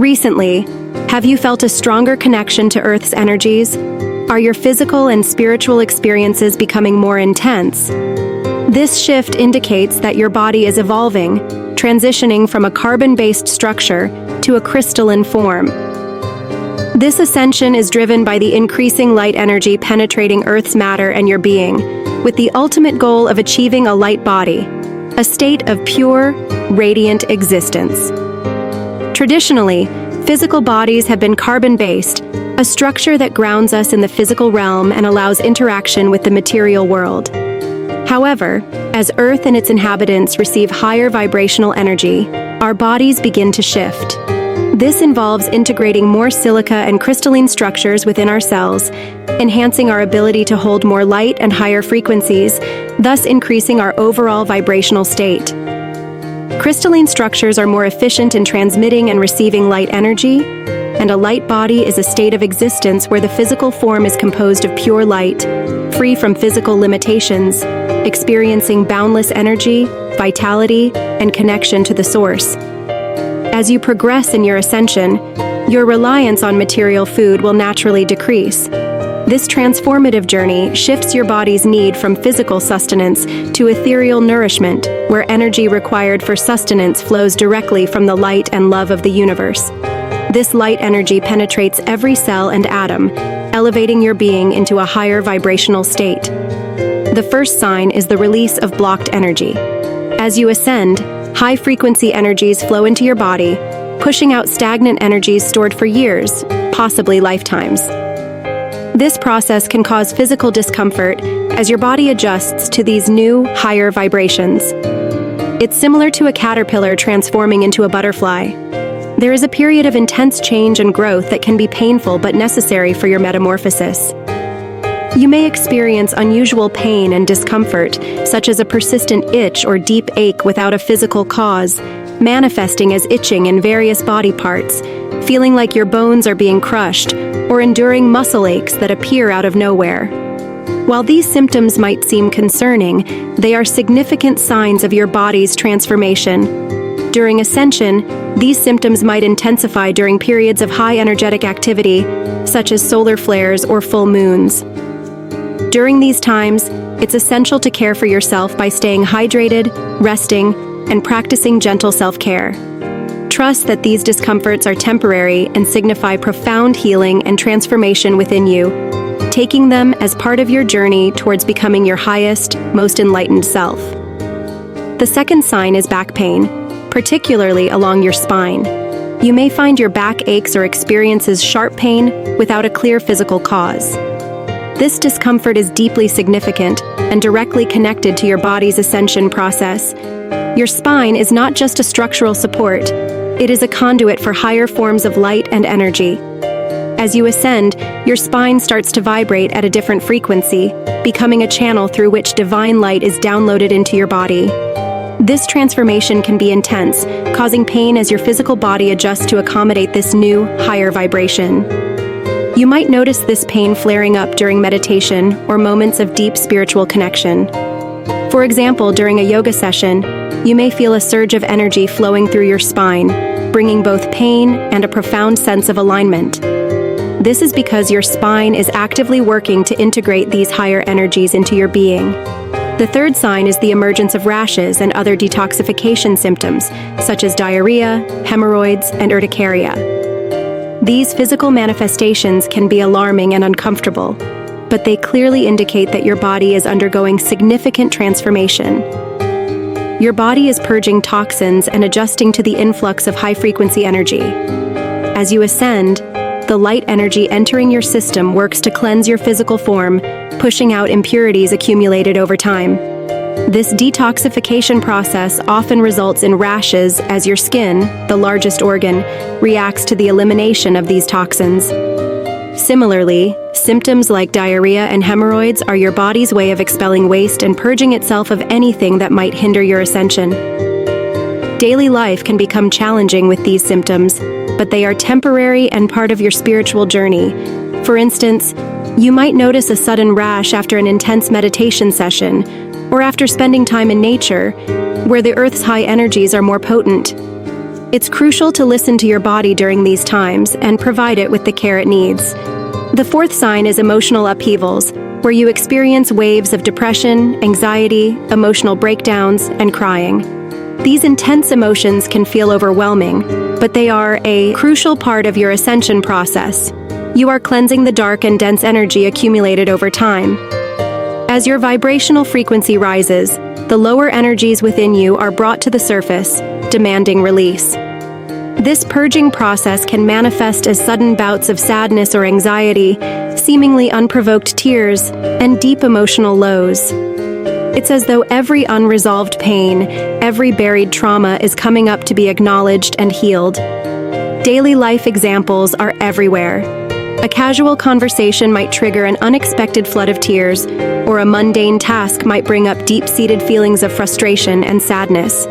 Recently, have you felt a stronger connection to Earth's energies? Are your physical and spiritual experiences becoming more intense? This shift indicates that your body is evolving, transitioning from a carbon-based structure to a crystalline form. This ascension is driven by the increasing light energy penetrating Earth's matter and your being, with the ultimate goal of achieving a light body, a state of pure, radiant existence. Traditionally, physical bodies have been carbon-based, a structure that grounds us in the physical realm and allows interaction with the material world. However, as Earth and its inhabitants receive higher vibrational energy, our bodies begin to shift. This involves integrating more silica and crystalline structures within our cells, enhancing our ability to hold more light and higher frequencies, thus increasing our overall vibrational state. Crystalline structures are more efficient in transmitting and receiving light energy, and a light body is a state of existence where the physical form is composed of pure light, free from physical limitations, experiencing boundless energy, vitality, and connection to the source. As you progress in your ascension, your reliance on material food will naturally decrease. This transformative journey shifts your body's need from physical sustenance to ethereal nourishment, where energy required for sustenance flows directly from the light and love of the universe. This light energy penetrates every cell and atom, elevating your being into a higher vibrational state. The first sign is the release of blocked energy. As you ascend, high-frequency energies flow into your body, pushing out stagnant energies stored for years, possibly lifetimes. This process can cause physical discomfort as your body adjusts to these new, higher vibrations. It's similar to a caterpillar transforming into a butterfly. There is a period of intense change and growth that can be painful but necessary for your metamorphosis. You may experience unusual pain and discomfort, such as a persistent itch or deep ache without a physical cause, manifesting as itching in various body parts, feeling like your bones are being crushed, or enduring muscle aches that appear out of nowhere. While these symptoms might seem concerning, they are significant signs of your body's transformation. During ascension, these symptoms might intensify during periods of high energetic activity, such as solar flares or full moons. During these times, it's essential to care for yourself by staying hydrated, resting, and practicing gentle self-care. Trust that these discomforts are temporary and signify profound healing and transformation within you, taking them as part of your journey towards becoming your highest, most enlightened self. The second sign is back pain, particularly along your spine. You may find your back aches or experiences sharp pain without a clear physical cause. This discomfort is deeply significant and directly connected to your body's ascension process. Your spine is not just a structural support, it is a conduit for higher forms of light and energy. As you ascend, your spine starts to vibrate at a different frequency, becoming a channel through which divine light is downloaded into your body. This transformation can be intense, causing pain as your physical body adjusts to accommodate this new, higher vibration. You might notice this pain flaring up during meditation or moments of deep spiritual connection. For example, during a yoga session, you may feel a surge of energy flowing through your spine, bringing both pain and a profound sense of alignment. This is because your spine is actively working to integrate these higher energies into your being. The third sign is the emergence of rashes and other detoxification symptoms, such as diarrhea, hemorrhoids, and urticaria. These physical manifestations can be alarming and uncomfortable, but they clearly indicate that your body is undergoing significant transformation. Your body is purging toxins and adjusting to the influx of high-frequency energy. As you ascend, the light energy entering your system works to cleanse your physical form, pushing out impurities accumulated over time. This detoxification process often results in rashes as your skin, the largest organ, reacts to the elimination of these toxins. Similarly, symptoms like diarrhea and hemorrhoids are your body's way of expelling waste and purging itself of anything that might hinder your ascension. Daily life can become challenging with these symptoms, but they are temporary and part of your spiritual journey. For instance, you might notice a sudden rash after an intense meditation session, or after spending time in nature, where the Earth's high energies are more potent. It's crucial to listen to your body during these times and provide it with the care it needs. The fourth sign is emotional upheavals, where you experience waves of depression, anxiety, emotional breakdowns, and crying. These intense emotions can feel overwhelming, but they are a crucial part of your ascension process. You are cleansing the dark and dense energy accumulated over time. As your vibrational frequency rises, the lower energies within you are brought to the surface, demanding release. This purging process can manifest as sudden bouts of sadness or anxiety, seemingly unprovoked tears, and deep emotional lows. It's as though every unresolved pain, every buried trauma is coming up to be acknowledged and healed. Daily life examples are everywhere. A casual conversation might trigger an unexpected flood of tears, or a mundane task might bring up deep-seated feelings of frustration and sadness.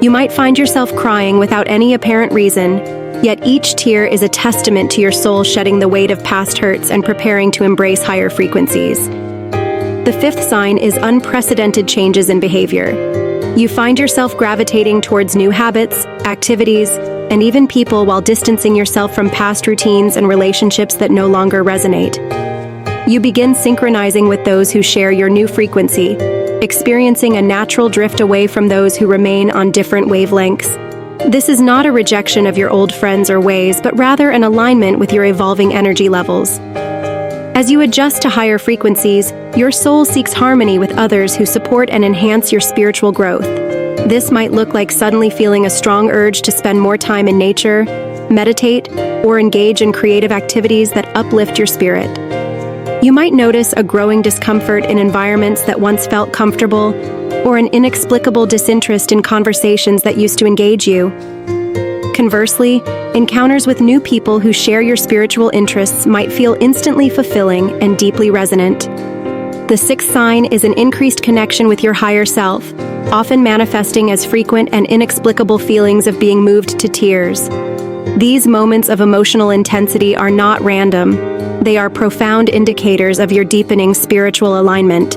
You might find yourself crying without any apparent reason, yet each tear is a testament to your soul shedding the weight of past hurts and preparing to embrace higher frequencies. The fifth sign is unprecedented changes in behavior. You find yourself gravitating towards new habits, activities, and even people while distancing yourself from past routines and relationships that no longer resonate. You begin synchronizing with those who share your new frequency, experiencing a natural drift away from those who remain on different wavelengths. This is not a rejection of your old friends or ways, but rather an alignment with your evolving energy levels. As you adjust to higher frequencies, your soul seeks harmony with others who support and enhance your spiritual growth. This might look like suddenly feeling a strong urge to spend more time in nature, meditate, or engage in creative activities that uplift your spirit. You might notice a growing discomfort in environments that once felt comfortable, or an inexplicable disinterest in conversations that used to engage you. Conversely, encounters with new people who share your spiritual interests might feel instantly fulfilling and deeply resonant. The sixth sign is an increased connection with your higher self, often manifesting as frequent and inexplicable feelings of being moved to tears. These moments of emotional intensity are not random. They are profound indicators of your deepening spiritual alignment.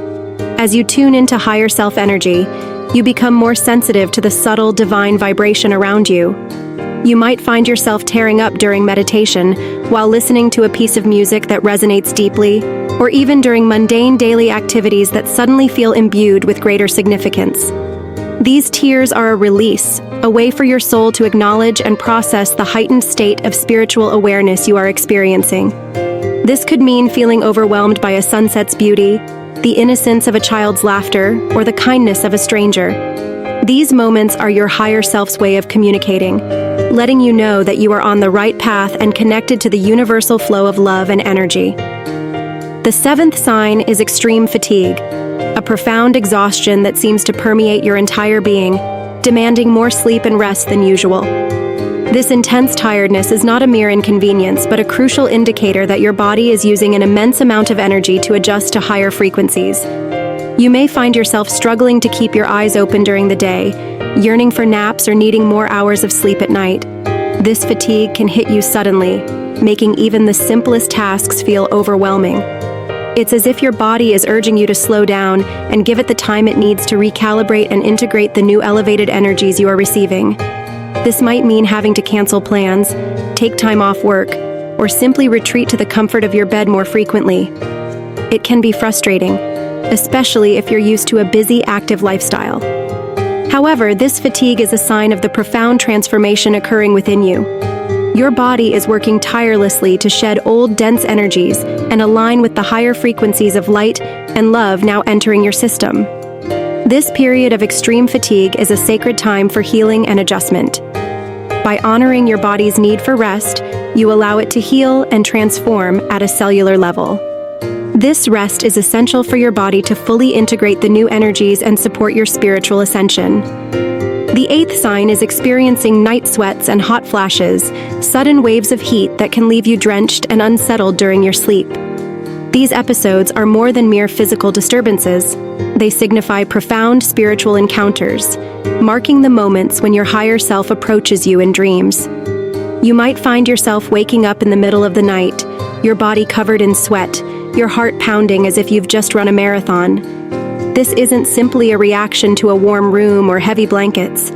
As you tune into higher self-energy, you become more sensitive to the subtle divine vibration around you. You might find yourself tearing up during meditation, while listening to a piece of music that resonates deeply, or even during mundane daily activities that suddenly feel imbued with greater significance. These tears are a release, a way for your soul to acknowledge and process the heightened state of spiritual awareness you are experiencing. This could mean feeling overwhelmed by a sunset's beauty, the innocence of a child's laughter, or the kindness of a stranger. These moments are your higher self's way of communicating, letting you know that you are on the right path and connected to the universal flow of love and energy. The seventh sign is extreme fatigue, a profound exhaustion that seems to permeate your entire being, demanding more sleep and rest than usual. This intense tiredness is not a mere inconvenience, but a crucial indicator that your body is using an immense amount of energy to adjust to higher frequencies. You may find yourself struggling to keep your eyes open during the day, yearning for naps or needing more hours of sleep at night. This fatigue can hit you suddenly, making even the simplest tasks feel overwhelming. It's as if your body is urging you to slow down and give it the time it needs to recalibrate and integrate the new elevated energies you are receiving. This might mean having to cancel plans, take time off work, or simply retreat to the comfort of your bed more frequently. It can be frustrating, especially if you're used to a busy, active lifestyle. However, this fatigue is a sign of the profound transformation occurring within you. Your body is working tirelessly to shed old, dense energies and align with the higher frequencies of light and love now entering your system. This period of extreme fatigue is a sacred time for healing and adjustment. By honoring your body's need for rest, you allow it to heal and transform at a cellular level. This rest is essential for your body to fully integrate the new energies and support your spiritual ascension. The eighth sign is experiencing night sweats and hot flashes, sudden waves of heat that can leave you drenched and unsettled during your sleep. These episodes are more than mere physical disturbances. They signify profound spiritual encounters, marking the moments when your higher self approaches you in dreams. You might find yourself waking up in the middle of the night, your body covered in sweat, your heart pounding as if you've just run a marathon. This isn't simply a reaction to a warm room or heavy blankets.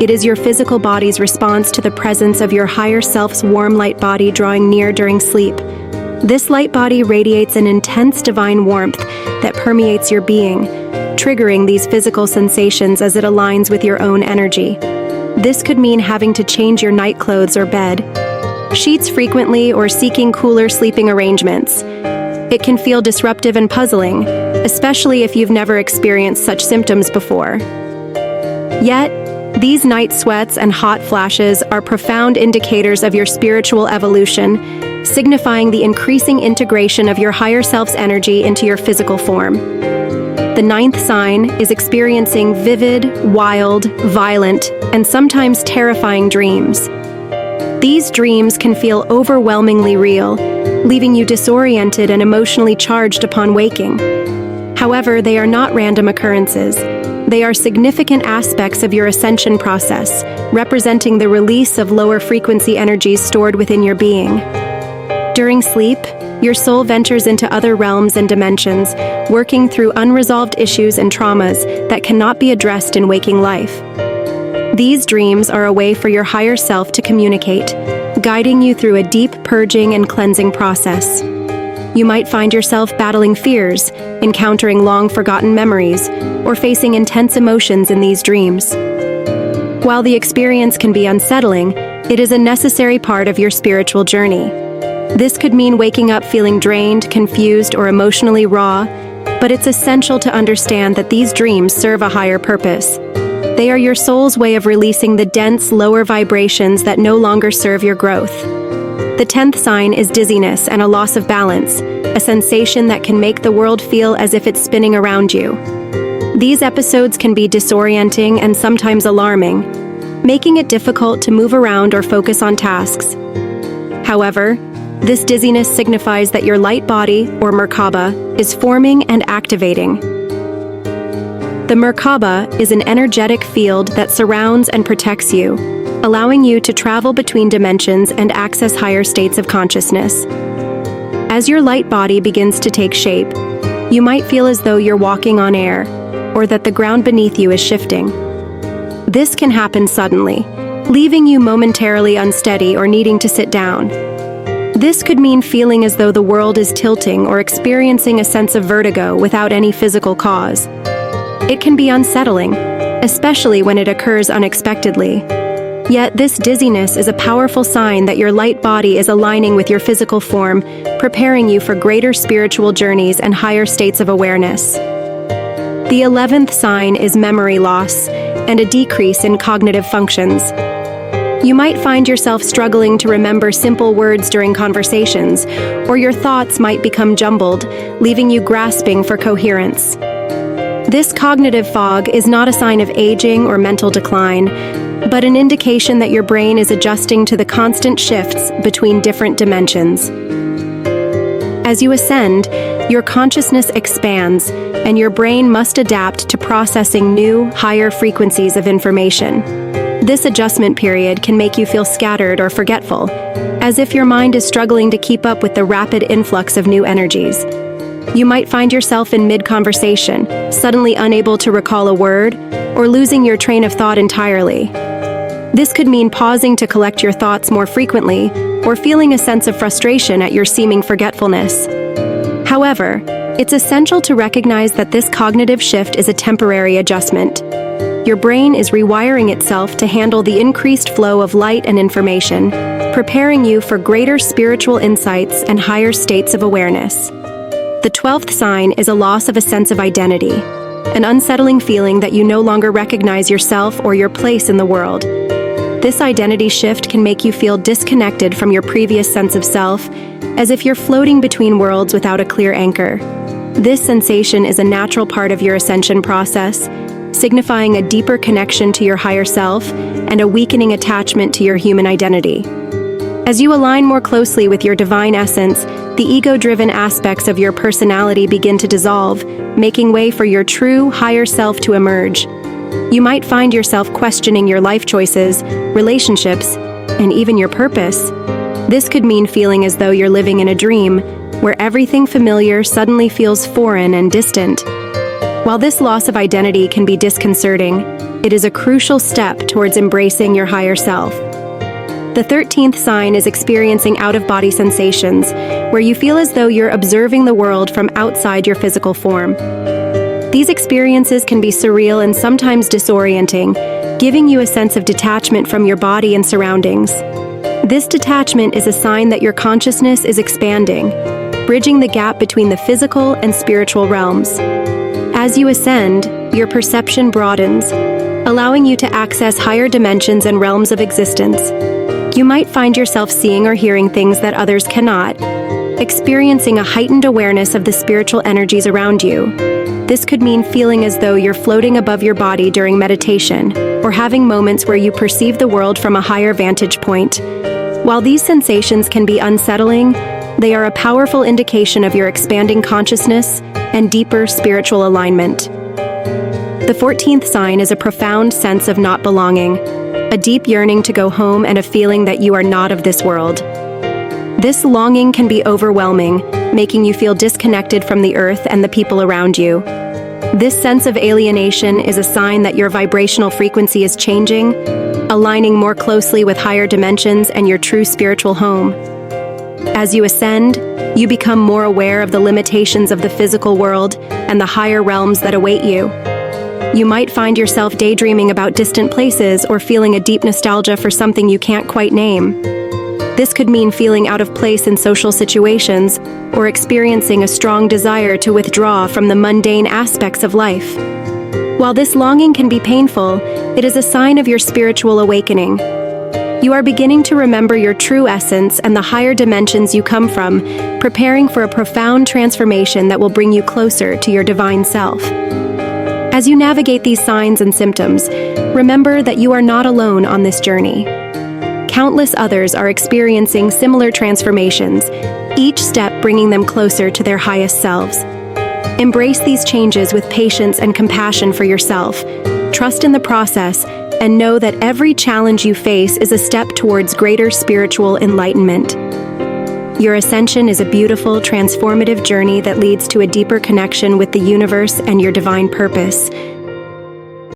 It is your physical body's response to the presence of your higher self's warm light body drawing near during sleep. This light body radiates an intense divine warmth that permeates your being, triggering these physical sensations as it aligns with your own energy. This could mean having to change your night clothes or bed sheets frequently or seeking cooler sleeping arrangements. It can feel disruptive and puzzling, especially if you've never experienced such symptoms before. Yet, these night sweats and hot flashes are profound indicators of your spiritual evolution, signifying the increasing integration of your higher self's energy into your physical form. The 9th sign is experiencing vivid, wild, violent, and sometimes terrifying dreams. These dreams can feel overwhelmingly real, leaving you disoriented and emotionally charged upon waking. However, they are not random occurrences. They are significant aspects of your ascension process, representing the release of lower frequency energies stored within your being. During sleep, your soul ventures into other realms and dimensions, working through unresolved issues and traumas that cannot be addressed in waking life. These dreams are a way for your higher self to communicate, guiding you through a deep purging and cleansing process. You might find yourself battling fears, encountering long-forgotten memories, or facing intense emotions in these dreams. While the experience can be unsettling, it is a necessary part of your spiritual journey. This could mean waking up feeling drained, confused, or emotionally raw, but it's essential to understand that these dreams serve a higher purpose. They are your soul's way of releasing the dense, lower vibrations that no longer serve your growth. The 10th sign is dizziness and a loss of balance, a sensation that can make the world feel as if it's spinning around you. These episodes can be disorienting and sometimes alarming, making it difficult to move around or focus on tasks. However, this dizziness signifies that your light body, or Merkaba, is forming and activating. The Merkaba is an energetic field that surrounds and protects you, allowing you to travel between dimensions and access higher states of consciousness. As your light body begins to take shape, you might feel as though you're walking on air, or that the ground beneath you is shifting. This can happen suddenly, leaving you momentarily unsteady or needing to sit down. This could mean feeling as though the world is tilting or experiencing a sense of vertigo without any physical cause. It can be unsettling, especially when it occurs unexpectedly. Yet this dizziness is a powerful sign that your light body is aligning with your physical form, preparing you for greater spiritual journeys and higher states of awareness. The 11th sign is memory loss and a decrease in cognitive functions. You might find yourself struggling to remember simple words during conversations, or your thoughts might become jumbled, leaving you grasping for coherence. This cognitive fog is not a sign of aging or mental decline, but an indication that your brain is adjusting to the constant shifts between different dimensions. As you ascend, your consciousness expands, and your brain must adapt to processing new, higher frequencies of information. This adjustment period can make you feel scattered or forgetful, as if your mind is struggling to keep up with the rapid influx of new energies. You might find yourself in mid-conversation, suddenly unable to recall a word, or losing your train of thought entirely. This could mean pausing to collect your thoughts more frequently, or feeling a sense of frustration at your seeming forgetfulness. However, it's essential to recognize that this cognitive shift is a temporary adjustment. Your brain is rewiring itself to handle the increased flow of light and information, preparing you for greater spiritual insights and higher states of awareness. The 12th sign is a loss of a sense of identity, an unsettling feeling that you no longer recognize yourself or your place in the world. This identity shift can make you feel disconnected from your previous sense of self, as if you're floating between worlds without a clear anchor. This sensation is a natural part of your ascension process, signifying a deeper connection to your higher self and a weakening attachment to your human identity. As you align more closely with your divine essence, the ego-driven aspects of your personality begin to dissolve, making way for your true, higher self to emerge. You might find yourself questioning your life choices, relationships, and even your purpose. This could mean feeling as though you're living in a dream, where everything familiar suddenly feels foreign and distant. While this loss of identity can be disconcerting, It is a crucial step towards embracing your higher self. The 13th sign is experiencing out-of-body sensations, where you feel as though you're observing the world from outside your physical form. These experiences can be surreal and sometimes disorienting, giving you a sense of detachment from your body and surroundings. This detachment is a sign that your consciousness is expanding, bridging the gap between the physical and spiritual realms. As you ascend, your perception broadens, allowing you to access higher dimensions and realms of existence. You might find yourself seeing or hearing things that others cannot, experiencing a heightened awareness of the spiritual energies around you. This could mean feeling as though you're floating above your body during meditation, or having moments where you perceive the world from a higher vantage point. While these sensations can be unsettling, they are a powerful indication of your expanding consciousness and deeper spiritual alignment. The 14th sign is a profound sense of not belonging, a deep yearning to go home and a feeling that you are not of this world. This longing can be overwhelming, making you feel disconnected from the earth and the people around you. This sense of alienation is a sign that your vibrational frequency is changing, aligning more closely with higher dimensions and your true spiritual home. As you ascend, you become more aware of the limitations of the physical world and the higher realms that await you. You might find yourself daydreaming about distant places or feeling a deep nostalgia for something you can't quite name. This could mean feeling out of place in social situations or experiencing a strong desire to withdraw from the mundane aspects of life. While this longing can be painful, it is a sign of your spiritual awakening. You are beginning to remember your true essence and the higher dimensions you come from, preparing for a profound transformation that will bring you closer to your divine self. As you navigate these signs and symptoms, remember that you are not alone on this journey. Countless others are experiencing similar transformations, each step bringing them closer to their highest selves. Embrace these changes with patience and compassion for yourself. Trust in the process, and know that every challenge you face is a step towards greater spiritual enlightenment. Your ascension is a beautiful, transformative journey that leads to a deeper connection with the universe and your divine purpose.